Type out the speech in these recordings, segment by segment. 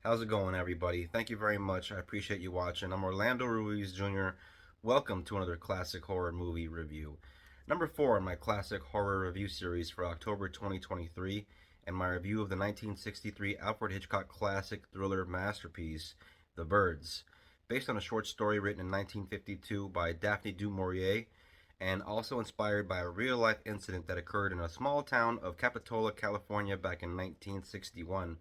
How's it going, everybody? Thank you very much. I appreciate you watching. I'm Orlando Ruiz Jr. Welcome to another classic horror movie review. Number 4 in my classic horror review series for October 2023, and my review of the 1963 Alfred Hitchcock classic thriller masterpiece, The Birds, based on a short story written in 1952 by Daphne du Maurier, and also inspired by a real life incident that occurred in a small town of Capitola, California back in 1961,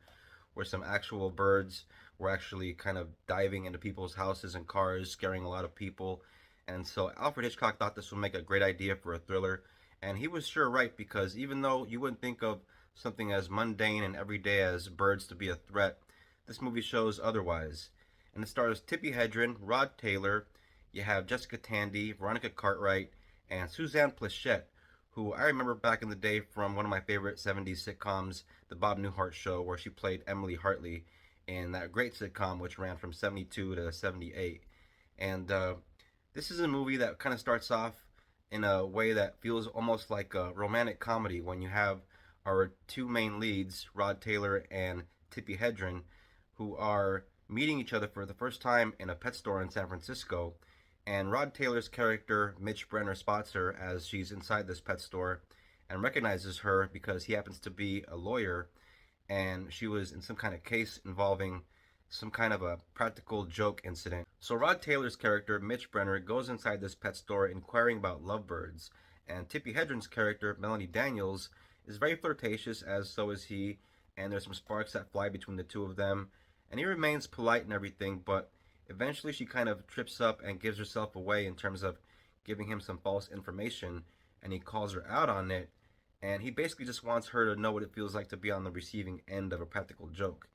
where some actual birds were actually kind of diving into people's houses and cars, scaring a lot of people. And so Alfred Hitchcock thought this would make a great idea for a thriller. And he was sure right, because even though you wouldn't think of something as mundane and everyday as birds to be a threat, this movie shows otherwise. And it stars Tippi Hedren, Rod Taylor, you have Jessica Tandy, Veronica Cartwright, and Suzanne Pleshette, who I remember back in the day from one of my favorite 70s sitcoms, The Bob Newhart Show, where she played Emily Hartley in that great sitcom which ran from 72 to 78. And this is a movie that kind of starts off in a way that feels almost like a romantic comedy when you have our two main leads, Rod Taylor and Tippi Hedren, who are meeting each other for the first time in a pet store in San Francisco. And Rod Taylor's character, Mitch Brenner, spots her as she's inside this pet store and recognizes her because he happens to be a lawyer, and she was in some kind of case involving some kind of a practical joke incident. So Rod Taylor's character, Mitch Brenner, goes inside this pet store inquiring about lovebirds, and Tippi Hedren's character, Melanie Daniels, is very flirtatious, as so is he, and there's some sparks that fly between the two of them, and he remains polite and everything, but eventually she kind of trips up and gives herself away in terms of giving him some false information, and he calls her out on it, and he basically just wants her to know what it feels like to be on the receiving end of a practical joke.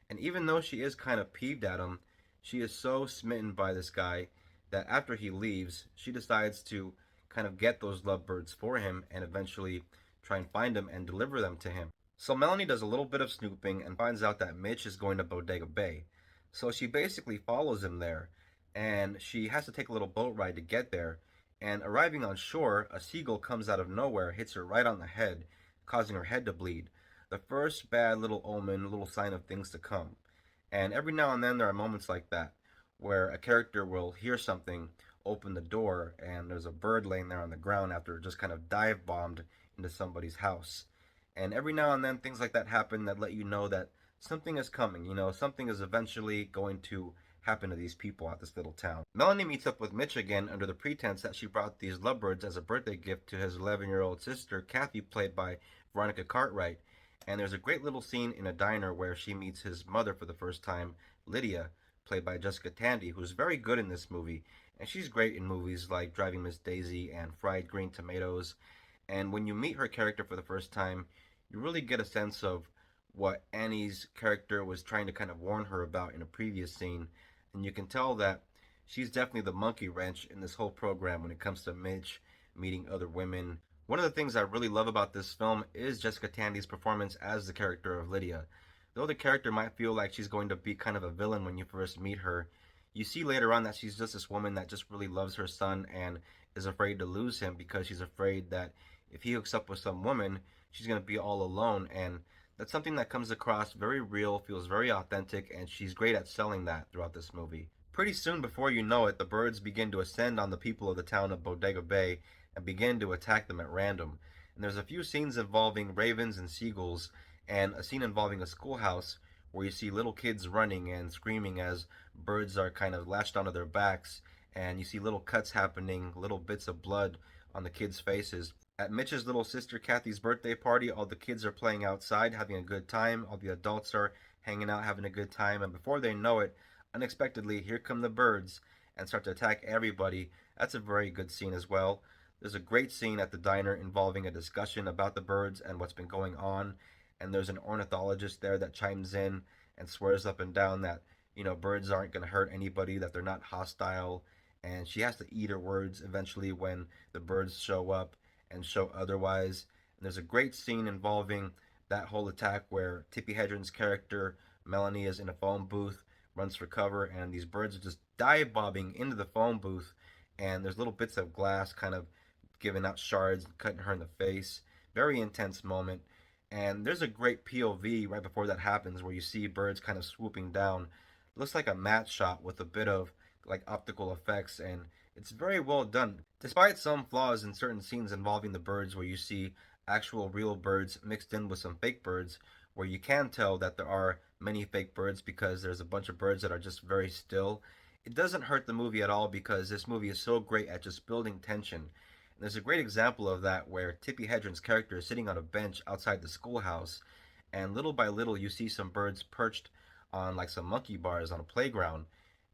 And even though she is kind of peeved at him, she is so smitten by this guy that after he leaves, she decides to kind of get those lovebirds for him and eventually try and find them and deliver them to him. So Melanie does a little bit of snooping and finds out that Mitch is going to Bodega Bay. So she basically follows him there, and she has to take a little boat ride to get there. And arriving on shore, a seagull comes out of nowhere, hits her right on the head, causing her head to bleed. The first bad little omen, a little sign of things to come. And every now and then there are moments like that where a character will hear something, open the door, and there's a bird laying there on the ground after it just kind of dive bombed into somebody's house. And every now and then things like that happen that let you know that something is coming, something is eventually going to happen to these people at this little town. Melanie meets up with Mitch again under the pretense that she brought these lovebirds as a birthday gift to his 11-year-old sister, Kathy, played by Veronica Cartwright. And there's a great little scene in a diner where she meets his mother for the first time, Lydia, played by Jessica Tandy, who's very good in this movie. And she's great in movies like Driving Miss Daisy and Fried Green Tomatoes. And when you meet her character for the first time, you really get a sense of what Annie's character was trying to kind of warn her about in a previous scene. And you can tell that she's definitely the monkey wrench in this whole program when it comes to Mitch meeting other women. One of the things I really love about this film is Jessica Tandy's performance as the character of Lydia. Though the character might feel like she's going to be kind of a villain when you first meet her, you see later on that she's just this woman that just really loves her son and is afraid to lose him because she's afraid that if he hooks up with some woman, she's going to be all alone. And that's something that comes across very real, feels very authentic, and she's great at selling that throughout this movie. Pretty soon, before you know it, the birds begin to ascend on the people of the town of Bodega Bay and begin to attack them at random. And there's a few scenes involving ravens and seagulls, and a scene involving a schoolhouse where you see little kids running and screaming as birds are kind of lashed onto their backs, and you see little cuts happening, little bits of blood on the kids' faces. At Mitch's little sister Kathy's birthday party, all the kids are playing outside, having a good time. All the adults are hanging out, having a good time. And before they know it, unexpectedly, here come the birds and start to attack everybody. That's a very good scene as well. There's a great scene at the diner involving a discussion about the birds and what's been going on. And there's an ornithologist there that chimes in and swears up and down that, birds aren't going to hurt anybody, that they're not hostile. And she has to eat her words eventually when the birds show up and show otherwise. And there's a great scene involving that whole attack where Tippi Hedren's character, Melanie, is in a phone booth, runs for cover, and these birds are just dive bobbing into the phone booth. And there's little bits of glass kind of giving out shards, cutting her in the face. Very intense moment. And there's a great POV right before that happens where you see birds kind of swooping down. It looks like a matte shot with a bit of like optical effects, and it's very well done. Despite some flaws in certain scenes involving the birds where you see actual real birds mixed in with some fake birds, where you can tell that there are many fake birds because there's a bunch of birds that are just very still. It doesn't hurt the movie at all because this movie is so great at just building tension. And there's a great example of that where Tippi Hedren's character is sitting on a bench outside the schoolhouse, and little by little you see some birds perched on like some monkey bars on a playground,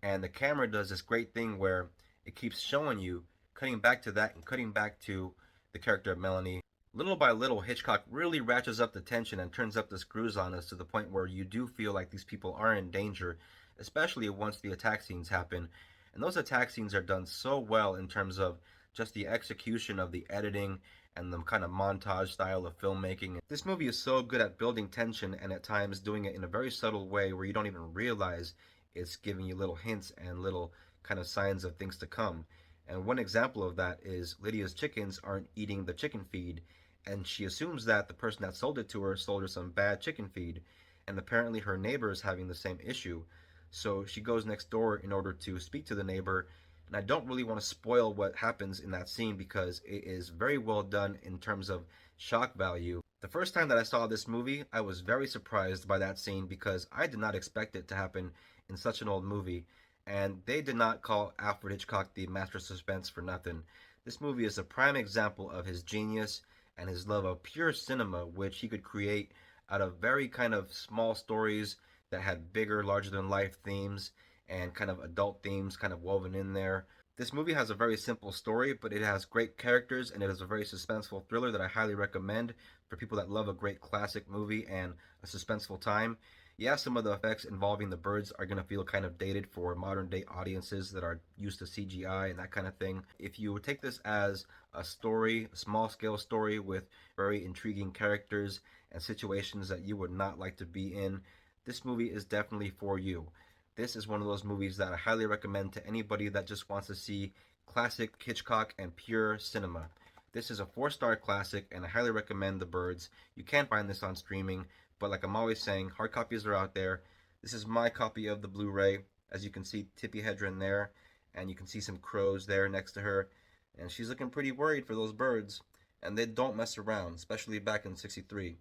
and the camera does this great thing where it keeps showing you, cutting back to that and cutting back to the character of Melanie. Little by little, Hitchcock really ratchets up the tension and turns up the screws on us to the point where you do feel like these people are in danger, especially once the attack scenes happen. And those attack scenes are done so well in terms of just the execution of the editing and the kind of montage style of filmmaking. This movie is so good at building tension and at times doing it in a very subtle way where you don't even realize it's giving you little hints and little kind of signs of things to come. And one example of that is Lydia's chickens aren't eating the chicken feed, and she assumes that the person that sold it to her sold her some bad chicken feed, and apparently her neighbor is having the same issue. So she goes next door in order to speak to the neighbor, and I don't really want to spoil what happens in that scene because it is very well done in terms of shock value. The first time that I saw this movie, I was very surprised by that scene because I did not expect it to happen in such an old movie, and they did not call Alfred Hitchcock the master of suspense for nothing. This movie is a prime example of his genius and his love of pure cinema, which he could create out of very kind of small stories that had bigger, larger than life themes and kind of adult themes kind of woven in there. This movie has a very simple story, but it has great characters and it is a very suspenseful thriller that I highly recommend for people that love a great classic movie and a suspenseful time. Yeah, some of the effects involving the birds are going to feel kind of dated for modern day audiences that are used to CGI and that kind of thing. If you take this as a story, a small scale story with very intriguing characters and situations that you would not like to be in, this movie is definitely for you. This is one of those movies that I highly recommend to anybody that just wants to see classic Hitchcock and pure cinema. This is a four-star classic, and I highly recommend The Birds. You can find this on streaming, but like I'm always saying, hard copies are out there. This is my copy of the Blu-ray. As you can see, Tippi Hedren there, and you can see some crows there next to her, and she's looking pretty worried for those birds, and they don't mess around, especially back in '63.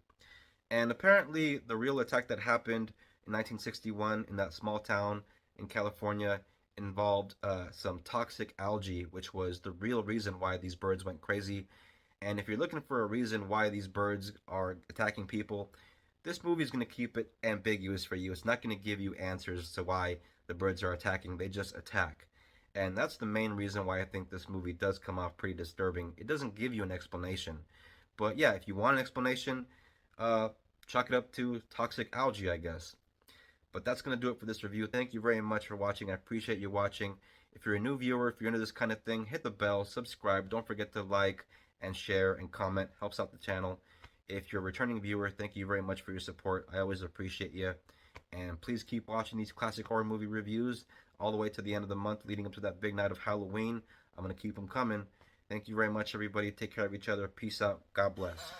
And apparently, the real attack that happened in 1961 in that small town in California involved some toxic algae, which was the real reason why these birds went crazy. And if you're looking for a reason why these birds are attacking people, this movie is going to keep it ambiguous for you. It's not going to give you answers to why the birds are attacking, they just attack. And that's the main reason why I think this movie does come off pretty disturbing. It doesn't give you an explanation. But yeah, if you want an explanation, uh, chalk it up to toxic algae, I guess. But that's going to do it for this review. Thank you very much for watching. I appreciate you watching. If you're a new viewer, if you're into this kind of thing, hit the bell, subscribe. Don't forget to like and share and comment. Helps out the channel. If you're a returning viewer, thank you very much for your support. I always appreciate you. And please keep watching these classic horror movie reviews all the way to the end of the month leading up to that big night of Halloween. I'm going to keep them coming. Thank you very much, everybody. Take care of each other. Peace out. God bless.